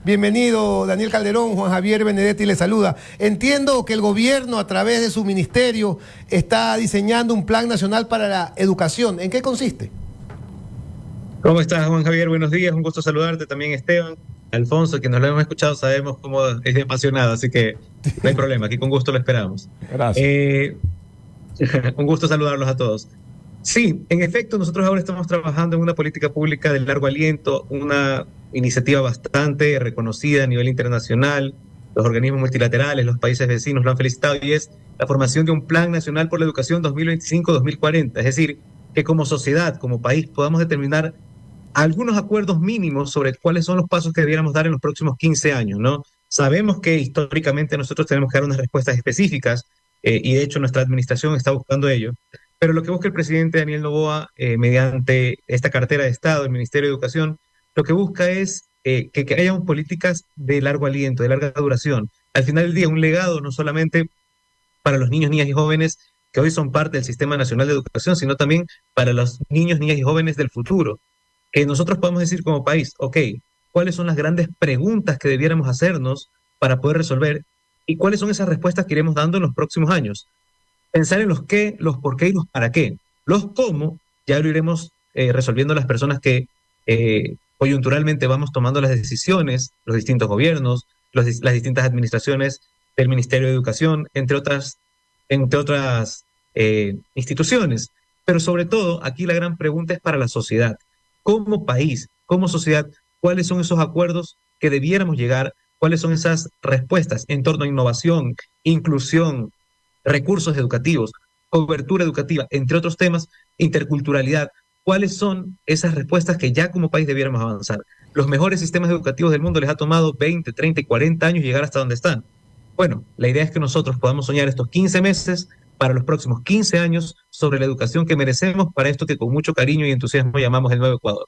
Bienvenido, Daniel Calderón. Juan Javier Benedetti le saluda. Entiendo que el gobierno, a través de su ministerio, está diseñando un plan nacional para la educación. ¿En qué consiste? ¿Cómo estás, Juan Javier? Buenos días, un gusto saludarte. También Esteban, Alfonso, que nos lo hemos escuchado, sabemos cómo es de apasionado, así que no hay problema, aquí con gusto lo esperamos. Gracias. Un gusto saludarlos a todos. Sí, en efecto, nosotros ahora estamos trabajando en una política pública de largo aliento, una iniciativa bastante reconocida a nivel internacional. Los organismos multilaterales, los países vecinos lo han felicitado, y es la formación de un Plan Nacional por la Educación 2025-2040. Es decir, que como sociedad, como país, podamos determinar algunos acuerdos mínimos sobre cuáles son los pasos que debiéramos dar en los próximos 15 años, ¿no? Sabemos que históricamente nosotros tenemos que dar unas respuestas específicas, y de hecho nuestra administración está buscando ello, pero lo que busca el presidente Daniel Noboa, mediante esta cartera de Estado, el Ministerio de Educación, lo que busca es que haya políticas de largo aliento, de larga duración. Al final del día, un legado no solamente para los niños, niñas y jóvenes que hoy son parte del Sistema Nacional de Educación, sino también para los niños, niñas y jóvenes del futuro. Que nosotros podamos decir como país, ok, ¿cuáles son las grandes preguntas que debiéramos hacernos para poder resolver? ¿Y cuáles son esas respuestas que iremos dando en los próximos años? Pensar en los qué, los por qué y los para qué. Los cómo ya lo iremos resolviendo las personas que coyunturalmente vamos tomando las decisiones, los distintos gobiernos, las distintas administraciones del Ministerio de Educación, entre otras instituciones. Pero sobre todo, aquí la gran pregunta es para la sociedad. Como país, como sociedad, ¿cuáles son esos acuerdos que debiéramos llegar? ¿Cuáles son esas respuestas en torno a innovación, inclusión, recursos educativos, cobertura educativa, entre otros temas, interculturalidad? ¿Cuáles son esas respuestas que ya como país debiéramos avanzar? Los mejores sistemas educativos del mundo les ha tomado 20, 30 y 40 años llegar hasta donde están. Bueno, la idea es que nosotros podamos soñar estos 15 meses para los próximos 15 años sobre la educación que merecemos para esto que con mucho cariño y entusiasmo llamamos el nuevo Ecuador.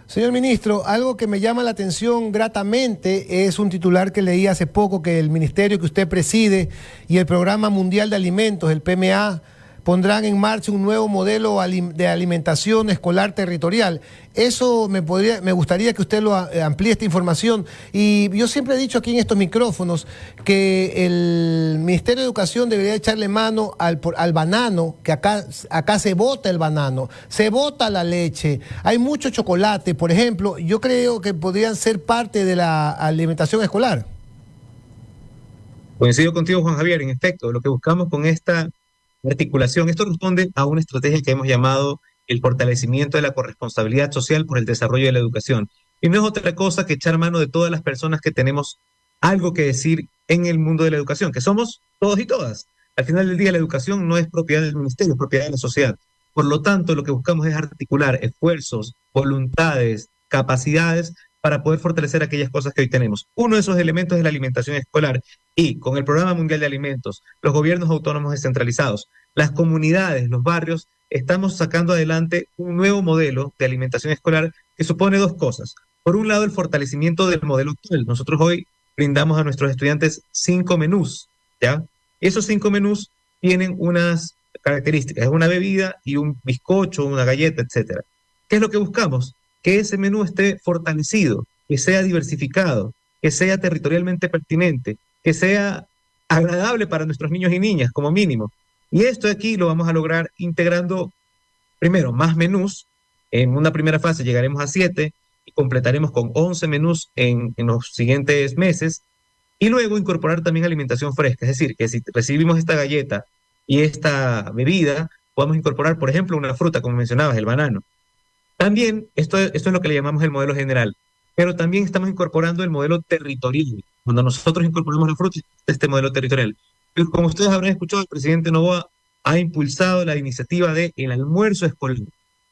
Señor ministro, algo que me llama la atención gratamente es un titular que leí hace poco, que el ministerio que usted preside y el Programa Mundial de Alimentos, el PMA, pondrán en marcha un nuevo modelo de alimentación escolar territorial. Eso me gustaría que usted lo amplíe, esta información. Y yo siempre he dicho aquí en estos micrófonos que el Ministerio de Educación debería echarle mano al banano, que acá se bota el banano, se bota la leche, hay mucho chocolate, por ejemplo. Yo creo que podrían ser parte de la alimentación escolar. Coincido contigo, Juan Javier. En efecto, lo que buscamos con esta articulación, esto responde a una estrategia que hemos llamado el fortalecimiento de la corresponsabilidad social por el desarrollo de la educación. Y no es otra cosa que echar mano de todas las personas que tenemos algo que decir en el mundo de la educación, que somos todos y todas. Al final del día, la educación no es propiedad del ministerio, es propiedad de la sociedad. Por lo tanto, lo que buscamos es articular esfuerzos, voluntades, capacidades para poder fortalecer aquellas cosas que hoy tenemos. Uno de esos elementos es la alimentación escolar, y con el Programa Mundial de Alimentos, los gobiernos autónomos descentralizados, las comunidades, los barrios, estamos sacando adelante un nuevo modelo de alimentación escolar que supone dos cosas. Por un lado, el fortalecimiento del modelo actual. Nosotros hoy brindamos a nuestros estudiantes 5 menús, ¿ya? Esos 5 menús tienen unas características, es una bebida y un bizcocho, una galleta, etcétera. ¿Qué es lo que buscamos? Que ese menú esté fortalecido, que sea diversificado, que sea territorialmente pertinente, que sea agradable para nuestros niños y niñas, como mínimo. Y esto de aquí lo vamos a lograr integrando, primero, más menús. En una primera fase llegaremos a 7 y completaremos con 11 menús en los siguientes meses. Y luego incorporar también alimentación fresca. Es decir, que si recibimos esta galleta y esta bebida, podamos incorporar, por ejemplo, una fruta, como mencionabas, el banano. También, esto es lo que le llamamos el modelo general, pero también estamos incorporando el modelo territorial. Cuando nosotros incorporamos la fruta, este modelo territorial. Pero como ustedes habrán escuchado, el presidente Noboa ha impulsado la iniciativa del almuerzo escolar.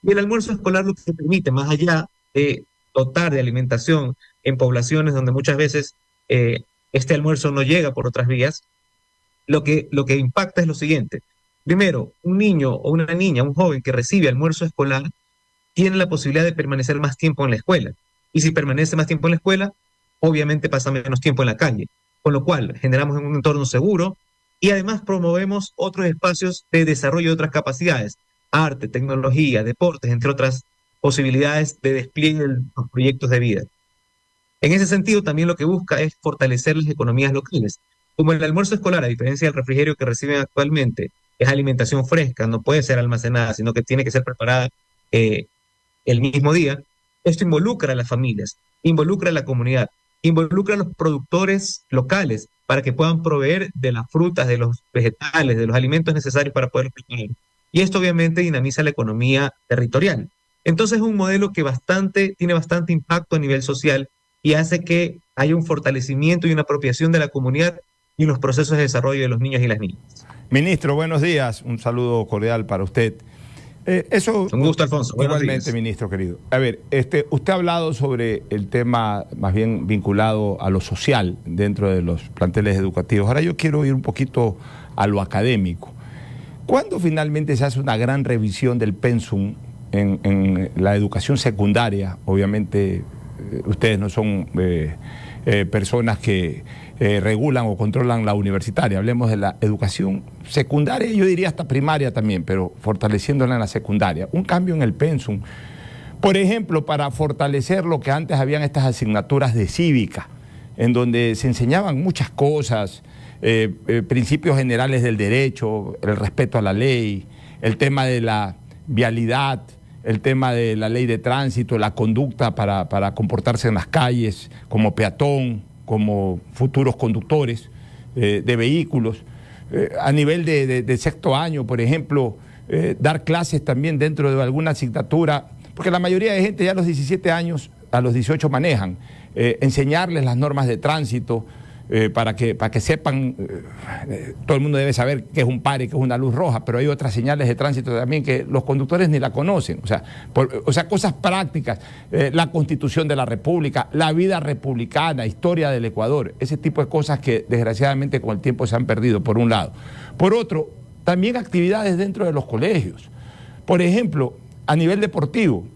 Y el almuerzo escolar lo que se permite, más allá de dotar de alimentación en poblaciones donde muchas veces este almuerzo no llega por otras vías, lo que impacta es lo siguiente. Primero, un niño o una niña, un joven que recibe almuerzo escolar, tiene la posibilidad de permanecer más tiempo en la escuela. Y si permanece más tiempo en la escuela, obviamente pasa menos tiempo en la calle. Con lo cual, generamos un entorno seguro y además promovemos otros espacios de desarrollo de otras capacidades, arte, tecnología, deportes, entre otras posibilidades de despliegue de los proyectos de vida. En ese sentido, también lo que busca es fortalecer las economías locales. Como el almuerzo escolar, a diferencia del refrigerio que reciben actualmente, es alimentación fresca, no puede ser almacenada, sino que tiene que ser preparada eh, el mismo día. Esto involucra a las familias, involucra a la comunidad, involucra a los productores locales para que puedan proveer de las frutas, de los vegetales, de los alimentos necesarios para poder preparar. Y esto obviamente dinamiza la economía territorial. Entonces es un modelo que tiene bastante impacto a nivel social y hace que haya un fortalecimiento y una apropiación de la comunidad y los procesos de desarrollo de los niños y las niñas. Ministro, buenos días. Un saludo cordial para usted. Un gusto, Alfonso. Buenos igualmente, días. ministro querido. A ver, usted ha hablado sobre el tema más bien vinculado a lo social dentro de los planteles educativos. Ahora yo quiero ir un poquito a lo académico. ¿Cuándo finalmente se hace una gran revisión del pensum en la educación secundaria? Obviamente, ustedes no son personas que regulan o controlan la universitaria. Hablemos de la educación secundaria, yo diría hasta primaria también, pero fortaleciéndola en la secundaria. Un cambio en el pensum. Por ejemplo, para fortalecer lo que antes habían estas asignaturas de cívica, en donde se enseñaban muchas cosas, principios generales del derecho, el respeto a la ley, el tema de la vialidad, el tema de la ley de tránsito, la conducta para comportarse en las calles como peatón, como futuros conductores de vehículos. A nivel de sexto año, por ejemplo, dar clases también dentro de alguna asignatura, porque la mayoría de gente ya a los 17 años, a los 18 manejan, enseñarles las normas de tránsito, para que sepan, todo el mundo debe saber qué es un pare, qué es una luz roja, pero hay otras señales de tránsito también que los conductores ni la conocen, o sea cosas prácticas, la Constitución de la República, la vida republicana, historia del Ecuador, ese tipo de cosas que desgraciadamente con el tiempo se han perdido, por un lado. Por otro, también actividades dentro de los colegios, por ejemplo, a nivel deportivo.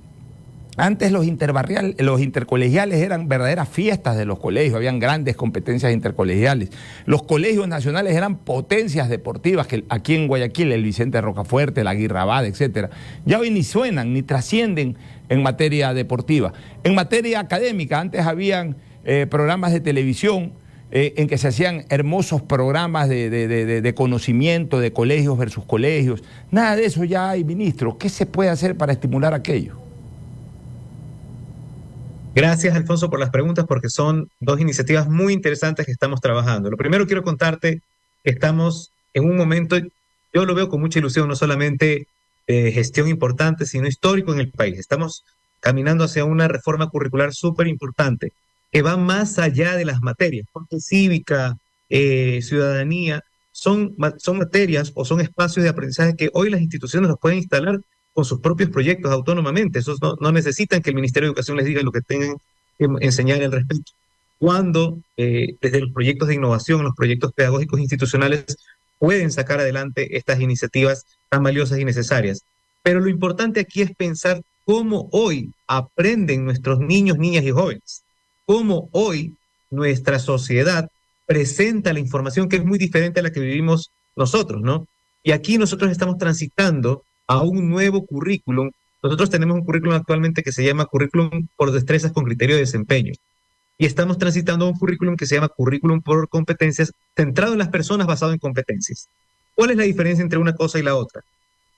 Antes los intercolegiales eran verdaderas fiestas de los colegios, habían grandes competencias intercolegiales. Los colegios nacionales eran potencias deportivas, que aquí en Guayaquil, el Vicente Rocafuerte, la Aguirre-Abad, etcétera. Ya hoy ni suenan, ni trascienden en materia deportiva. En materia académica, antes habían programas de televisión en que se hacían hermosos programas de conocimiento de colegios versus colegios. Nada de eso ya hay, ministro. ¿Qué se puede hacer para estimular aquello? Gracias, Alfonso, por las preguntas, porque son dos iniciativas muy interesantes que estamos trabajando. Lo primero, quiero contarte que estamos en un momento, yo lo veo con mucha ilusión, no solamente de gestión importante, sino histórico en el país. Estamos caminando hacia una reforma curricular súper importante, que va más allá de las materias, porque cívica, ciudadanía, son materias o son espacios de aprendizaje que hoy las instituciones los pueden instalar con sus propios proyectos autónomamente. Esos no necesitan que el Ministerio de Educación les diga lo que tengan que enseñar al respecto. Cuando desde los proyectos de innovación, los proyectos pedagógicos institucionales pueden sacar adelante estas iniciativas tan valiosas y necesarias. Pero lo importante aquí es pensar cómo hoy aprenden nuestros niños, niñas y jóvenes, cómo hoy nuestra sociedad presenta la información que es muy diferente a la que vivimos nosotros, ¿no? Y aquí nosotros estamos transitando a un nuevo currículum. Nosotros tenemos un currículum actualmente que se llama currículum por destrezas con criterio de desempeño. Y estamos transitando a un currículum que se llama currículum por competencias, centrado en las personas, basado en competencias. ¿Cuál es la diferencia entre una cosa y la otra?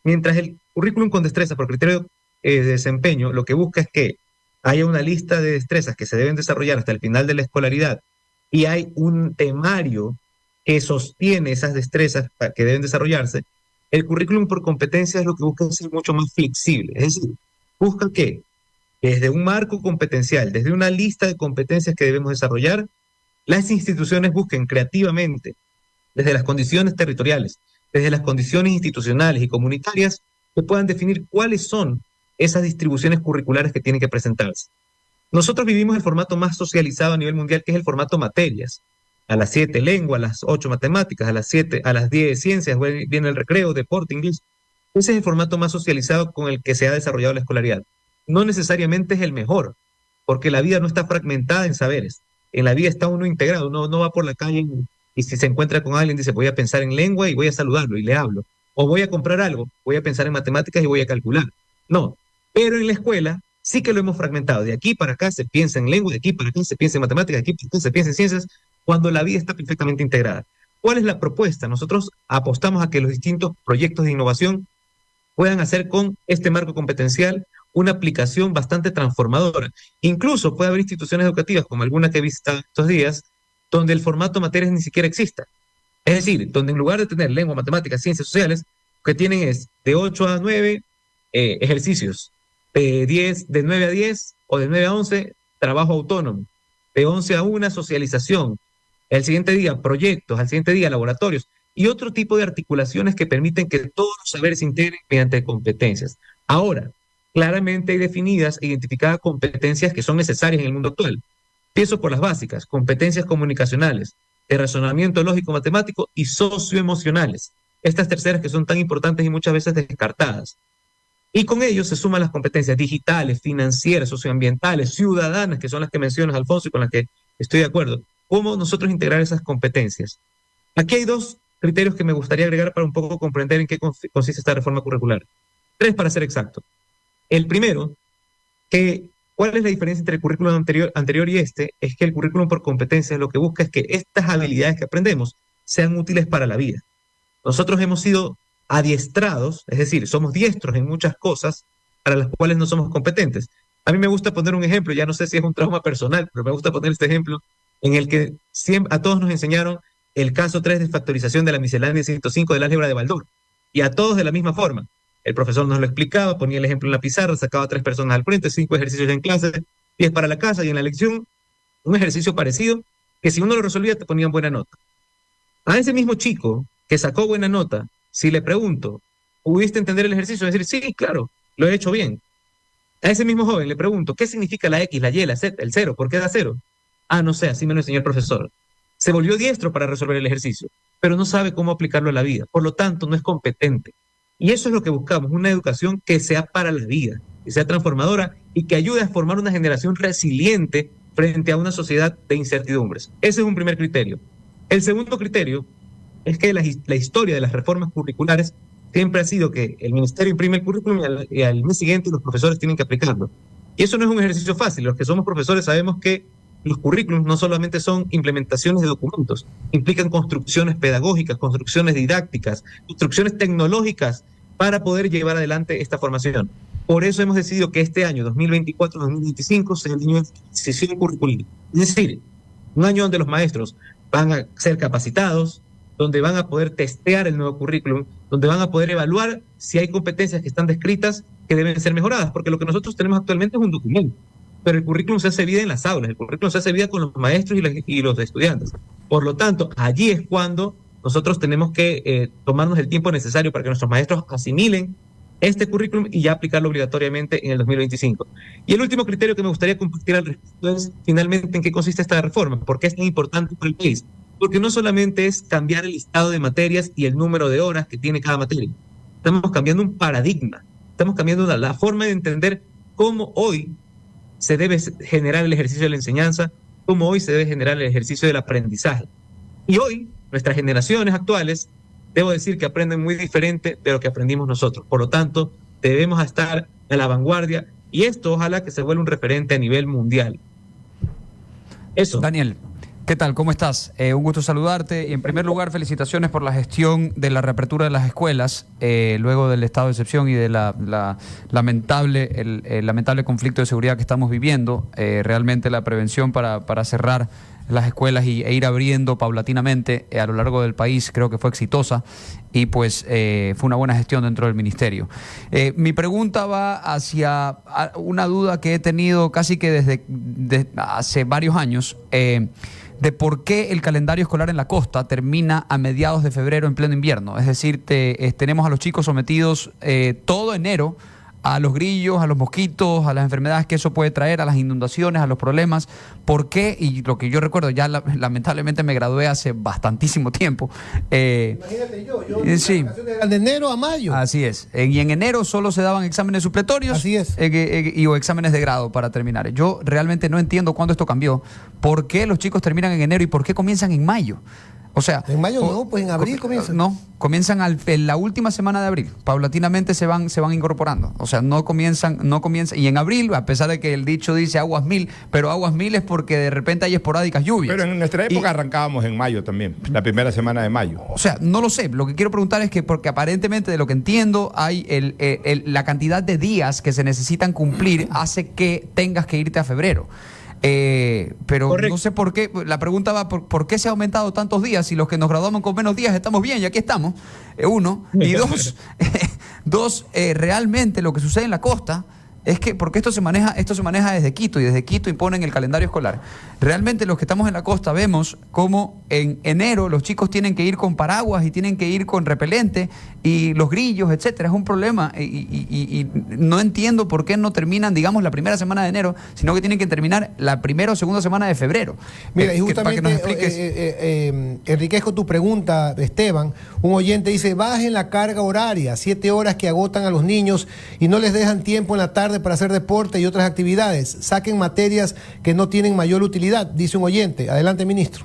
Mientras el currículum con destrezas por criterio de desempeño lo que busca es que haya una lista de destrezas que se deben desarrollar hasta el final de la escolaridad y hay un temario que sostiene esas destrezas que deben desarrollarse. El currículum por competencias lo que busca es ser mucho más flexible, es decir, busca que desde un marco competencial, desde una lista de competencias que debemos desarrollar, las instituciones busquen creativamente, desde las condiciones territoriales, desde las condiciones institucionales y comunitarias, que puedan definir cuáles son esas distribuciones curriculares que tienen que presentarse. Nosotros vivimos el formato más socializado a nivel mundial, que es el formato materias. A las 7 lengua, a las 8 matemáticas, a las 10 ciencias, viene el recreo, deporte, inglés. Ese es el formato más socializado con el que se ha desarrollado la escolaridad. No necesariamente es el mejor, porque la vida no está fragmentada en saberes. En la vida está uno integrado, uno no va por la calle y si se encuentra con alguien dice voy a pensar en lengua y voy a saludarlo y le hablo. O voy a comprar algo, voy a pensar en matemáticas y voy a calcular. No, pero en la escuela sí que lo hemos fragmentado. De aquí para acá se piensa en lengua, de aquí para acá se piensa en matemáticas, de aquí para acá se piensa en ciencias, cuando la vida está perfectamente integrada. ¿Cuál es la propuesta? Nosotros apostamos a que los distintos proyectos de innovación puedan hacer con este marco competencial una aplicación bastante transformadora. Incluso puede haber instituciones educativas, como alguna que he visto estos días, donde el formato materias ni siquiera exista. Es decir, donde en lugar de tener lengua, matemáticas, ciencias sociales, lo que tienen es de 8 a 9 ejercicios, de 9 a 10 o de 9 a 11 trabajo autónomo, de 11 a 1 socialización, el siguiente día proyectos, al siguiente día laboratorios y otro tipo de articulaciones que permiten que todos los saberes se integren mediante competencias. Ahora, claramente hay definidas e identificadas competencias que son necesarias en el mundo actual. Empiezo por las básicas, competencias comunicacionales, de razonamiento lógico matemático y socioemocionales. Estas terceras que son tan importantes y muchas veces descartadas. Y con ello se suman las competencias digitales, financieras, socioambientales, ciudadanas, que son las que mencionas, Alfonso, y con las que estoy de acuerdo. ¿Cómo nosotros integrar esas competencias? Aquí hay dos criterios que me gustaría agregar para un poco comprender en qué consiste esta reforma curricular. 3 para ser exacto. El primero, ¿cuál es la diferencia entre el currículum anterior y este? Es que el currículum por competencias lo que busca es que estas habilidades que aprendemos sean útiles para la vida. Nosotros hemos sido adiestrados, es decir, somos diestros en muchas cosas para las cuales no somos competentes. A mí me gusta poner un ejemplo, ya no sé si es un trauma personal, pero me gusta poner este ejemplo en el que a todos nos enseñaron el caso 3 de factorización de la miscelánea 105 del álgebra de Baldor, y a todos de la misma forma. El profesor nos lo explicaba, ponía el ejemplo en la pizarra, sacaba 3 personas al frente, 5 ejercicios en clase, 10 para la casa, y en la lección un ejercicio parecido que si uno lo resolvía te ponían buena nota. A ese mismo chico que sacó buena nota, si le pregunto, ¿pudiste entender el ejercicio? Decir, sí, claro, lo he hecho bien. A ese mismo joven le pregunto, ¿qué significa la X, la Y, la Z, el 0? ¿Por qué da 0? Ah, no sé, así me lo enseñó el profesor. Se volvió diestro para resolver el ejercicio, pero no sabe cómo aplicarlo a la vida. Por lo tanto, no es competente. Y eso es lo que buscamos, una educación que sea para la vida, que sea transformadora y que ayude a formar una generación resiliente frente a una sociedad de incertidumbres. Ese es un primer criterio. El segundo criterio es que la historia de las reformas curriculares siempre ha sido que el ministerio imprime el currículum y al mes siguiente los profesores tienen que aplicarlo. Y eso no es un ejercicio fácil. Los que somos profesores sabemos que los currículums no solamente son implementaciones de documentos, implican construcciones pedagógicas, construcciones didácticas, construcciones tecnológicas para poder llevar adelante esta formación. Por eso hemos decidido que este año, 2024-2025, sea el año de decisión curricular. Es decir, un año donde los maestros van a ser capacitados, donde van a poder testear el nuevo currículum, donde van a poder evaluar si hay competencias que están descritas que deben ser mejoradas, porque lo que nosotros tenemos actualmente es un documento, pero el currículum se hace vida en las aulas, el currículum se hace vida con los maestros y los estudiantes. Por lo tanto, allí es cuando nosotros tenemos que tomarnos el tiempo necesario para que nuestros maestros asimilen este currículum y ya aplicarlo obligatoriamente en el 2025. Y el último criterio que me gustaría compartir al respecto es finalmente en qué consiste esta reforma, por qué es tan importante para el país. Porque no solamente es cambiar el listado de materias y el número de horas que tiene cada materia. Estamos cambiando un paradigma, estamos cambiando la forma de entender cómo hoy se debe generar el ejercicio de la enseñanza, cómo hoy se debe generar el ejercicio del aprendizaje. Y hoy, nuestras generaciones actuales, debo decir que aprenden muy diferente de lo que aprendimos nosotros. Por lo tanto, debemos estar a la vanguardia y esto ojalá que se vuelva un referente a nivel mundial. Eso. Daniel, ¿qué tal? ¿Cómo estás? Un gusto saludarte y en primer lugar felicitaciones por la gestión de la reapertura de las escuelas luego del estado de excepción y de el lamentable conflicto de seguridad que estamos viviendo. Realmente la prevención para cerrar las escuelas e ir abriendo paulatinamente a lo largo del país creo que fue exitosa y pues fue una buena gestión dentro del ministerio. Mi pregunta va hacia una duda que he tenido casi que desde hace varios años, de por qué el calendario escolar en la costa termina a mediados de febrero en pleno invierno. Es decir, tenemos a los chicos sometidos todo enero a los grillos, a los mosquitos, a las enfermedades que eso puede traer, a las inundaciones, a los problemas. ¿Por qué? Y lo que yo recuerdo, ya lamentablemente me gradué hace bastantísimo tiempo. Imagínate yo sí. De enero a mayo. Así es. Y en enero solo se daban exámenes supletorios. Así es. O exámenes de grado para terminar. Yo realmente no entiendo cuándo esto cambió. ¿Por qué los chicos terminan en enero y por qué comienzan en mayo? O sea, En mayo no, pues en abril comienzan. No, comienzan en la última semana de abril. Paulatinamente se van incorporando. O sea, no comienzan. Y en abril, a pesar de que el dicho dice aguas mil, pero aguas mil es porque de repente hay esporádicas lluvias. Pero en nuestra época arrancábamos en mayo también, la primera semana de mayo. O sea, no lo sé. Lo que quiero preguntar es que, porque aparentemente de lo que entiendo, hay la cantidad de días que se necesitan cumplir hace que tengas que irte a febrero. Pero Correcto. no sé por qué. La pregunta va por qué se ha aumentado tantos días y los que nos graduamos con menos días estamos bien y aquí estamos. Uno. Y dos, realmente lo que sucede en la costa es que, porque esto se maneja desde Quito, y desde Quito imponen el calendario escolar. Realmente los que estamos en la costa vemos cómo en enero los chicos tienen que ir con paraguas y tienen que ir con repelente y los grillos, etcétera. Es un problema y no entiendo por qué no terminan, digamos, la primera semana de enero, sino que tienen que terminar la primera o segunda semana de febrero. Mira, y Para que nos expliques. enriquezco tu pregunta, Esteban. Un oyente dice, bajen la carga horaria, 7 horas que agotan a los niños y no les dejan tiempo en la tarde para hacer deporte y otras actividades. Saquen materias que no tienen mayor utilidad, dice un oyente. Adelante, ministro.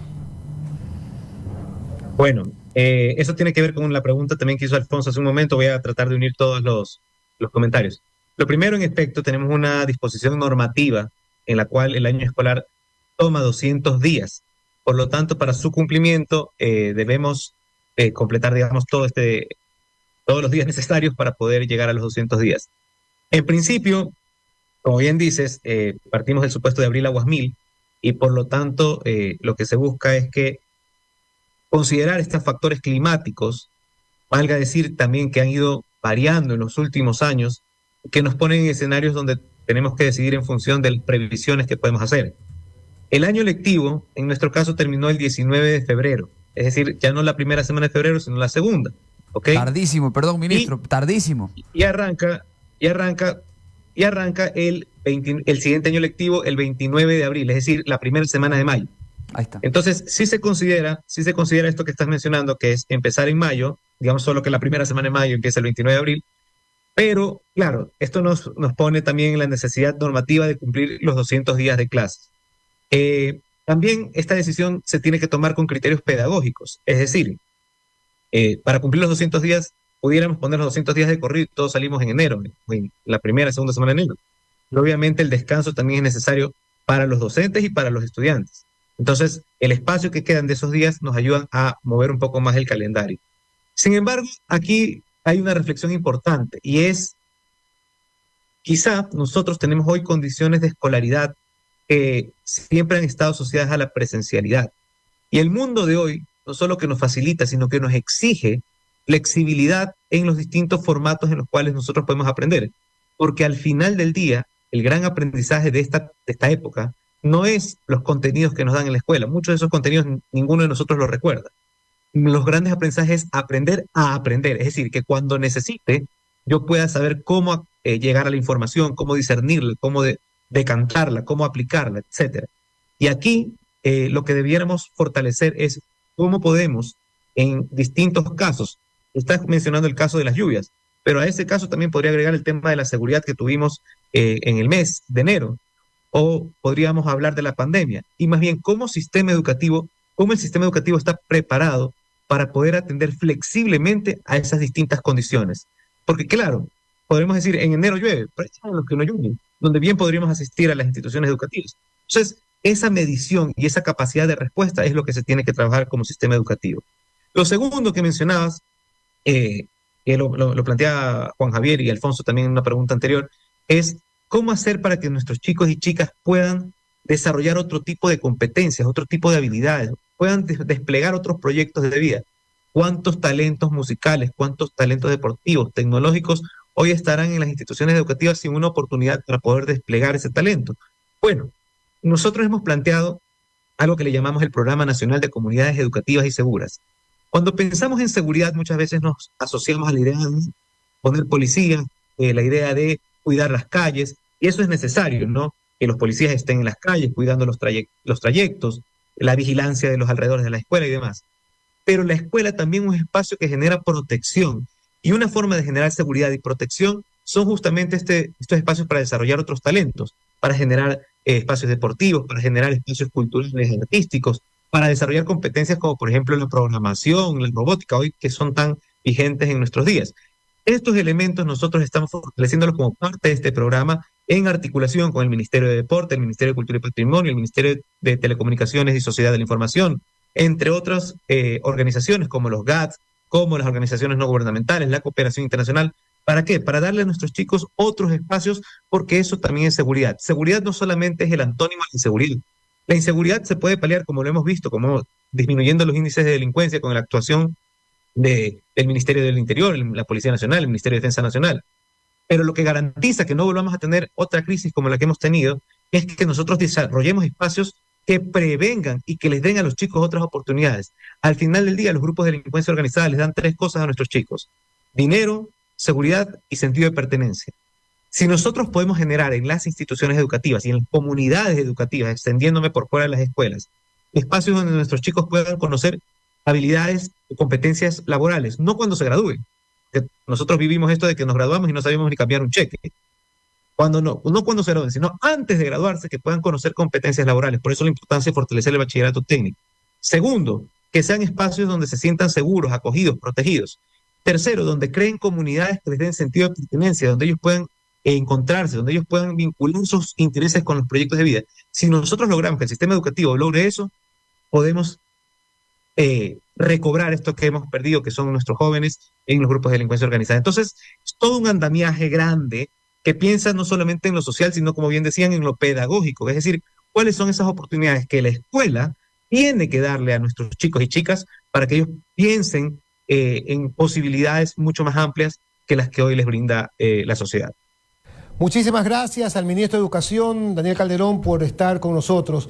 Bueno, eso tiene que ver con la pregunta también que hizo Alfonso hace un momento. Voy a tratar de unir todos los comentarios. Lo primero, en efecto, tenemos una disposición normativa en la cual el año escolar toma 200 días. Por lo tanto, para su cumplimiento debemos completar, digamos, todos los días necesarios para poder llegar a los 200 días. En principio, como bien dices, partimos del supuesto de abril aguas mil y por lo tanto lo que se busca es que considerar estos factores climáticos, valga decir también que han ido variando en los últimos años, que nos ponen en escenarios donde tenemos que decidir en función de las previsiones que podemos hacer. El año lectivo, en nuestro caso, terminó el 19 de febrero, es decir, ya no la primera semana de febrero, sino la segunda. ¿Okay? Tardísimo, perdón, ministro, tardísimo. Y arranca el siguiente año lectivo el 29 de abril, es decir, la primera semana de mayo. Ahí está. Entonces, sí se considera esto que estás mencionando, que es empezar en mayo, digamos solo que la primera semana de mayo empieza el 29 de abril, pero claro, esto nos pone también en la necesidad normativa de cumplir los 200 días de clases. También esta decisión se tiene que tomar con criterios pedagógicos, es decir, para cumplir los 200 días, pudiéramos poner los 200 días de corrido, todos salimos en enero, en la primera, segunda semana de enero. Pero obviamente el descanso también es necesario para los docentes y para los estudiantes. Entonces, el espacio que quedan de esos días nos ayudan a mover un poco más el calendario. Sin embargo, aquí hay una reflexión importante y es, quizá nosotros tenemos hoy condiciones de escolaridad que siempre han estado asociadas a la presencialidad. Y el mundo de hoy no solo que nos facilita, sino que nos exige flexibilidad en los distintos formatos en los cuales nosotros podemos aprender. Porque al final del día, el gran aprendizaje de esta época no es los contenidos que nos dan en la escuela. Muchos de esos contenidos ninguno de nosotros los recuerda. Los grandes aprendizajes es aprender a aprender. Es decir, que cuando necesite, yo pueda saber cómo llegar a la información, cómo discernirla, cómo decantarla, cómo aplicarla, etc. Y aquí lo que debiéramos fortalecer es cómo podemos, en distintos casos, estás mencionando el caso de las lluvias, pero a ese caso también podría agregar el tema de la seguridad que tuvimos en el mes de enero, o podríamos hablar de la pandemia, y más bien cómo el sistema educativo está preparado para poder atender flexiblemente a esas distintas condiciones. Porque claro, podremos decir, en enero llueve, pero hay los que no llueven, donde bien podríamos asistir a las instituciones educativas. Entonces, esa medición y esa capacidad de respuesta es lo que se tiene que trabajar como sistema educativo. Lo segundo que mencionabas, que lo plantea Juan Javier y Alfonso también en una pregunta anterior, es cómo hacer para que nuestros chicos y chicas puedan desarrollar otro tipo de competencias, otro tipo de habilidades, puedan desplegar otros proyectos de vida. ¿Cuántos talentos musicales, cuántos talentos deportivos, tecnológicos hoy estarán en las instituciones educativas sin una oportunidad para poder desplegar ese talento? Bueno, nosotros hemos planteado algo que le llamamos el Programa Nacional de Comunidades Educativas y Seguras. Cuando pensamos en seguridad, muchas veces nos asociamos a la idea de poner policía, la idea de cuidar las calles, y eso es necesario, ¿no? Que los policías estén en las calles cuidando los trayectos, la vigilancia de los alrededores de la escuela y demás. Pero la escuela también es un espacio que genera protección, y una forma de generar seguridad y protección son justamente estos espacios para desarrollar otros talentos, para generar espacios deportivos, para generar espacios culturales, artísticos, para desarrollar competencias como por ejemplo la programación, la robótica, hoy que son tan vigentes en nuestros días. Estos elementos nosotros estamos fortaleciéndolos como parte de este programa en articulación con el Ministerio de Deporte, el Ministerio de Cultura y Patrimonio, el Ministerio de Telecomunicaciones y Sociedad de la Información, entre otras organizaciones como los GATS, como las organizaciones no gubernamentales, la cooperación internacional. ¿Para qué? Para darle a nuestros chicos otros espacios, porque eso también es seguridad. Seguridad no solamente es el antónimo de inseguridad. La inseguridad se puede paliar, como lo hemos visto, como disminuyendo los índices de delincuencia con la actuación del Ministerio del Interior, la Policía Nacional, el Ministerio de Defensa Nacional. Pero lo que garantiza que no volvamos a tener otra crisis como la que hemos tenido es que nosotros desarrollemos espacios que prevengan y que les den a los chicos otras oportunidades. Al final del día, los grupos de delincuencia organizada les dan tres cosas a nuestros chicos: dinero, seguridad y sentido de pertenencia. Si nosotros podemos generar en las instituciones educativas y en las comunidades educativas, extendiéndome por fuera de las escuelas, espacios donde nuestros chicos puedan conocer habilidades o competencias laborales, no cuando se gradúen. Nosotros vivimos esto de que nos graduamos y no sabemos ni cambiar un cheque. No cuando se gradúen, sino antes de graduarse, que puedan conocer competencias laborales. Por eso la importancia de fortalecer el bachillerato técnico. Segundo, que sean espacios donde se sientan seguros, acogidos, protegidos. Tercero, donde creen comunidades que les den sentido de pertenencia, donde ellos puedan encontrarse, donde ellos puedan vincular sus intereses con los proyectos de vida. Si nosotros logramos que el sistema educativo logre eso, podemos recobrar esto que hemos perdido, que son nuestros jóvenes en los grupos de delincuencia organizada. Entonces, es todo un andamiaje grande que piensa no solamente en lo social, sino, como bien decían, en lo pedagógico. Es decir, cuáles son esas oportunidades que la escuela tiene que darle a nuestros chicos y chicas para que ellos piensen en posibilidades mucho más amplias que las que hoy les brinda la sociedad. Muchísimas gracias al ministro de Educación, Daniel Calderón, por estar con nosotros.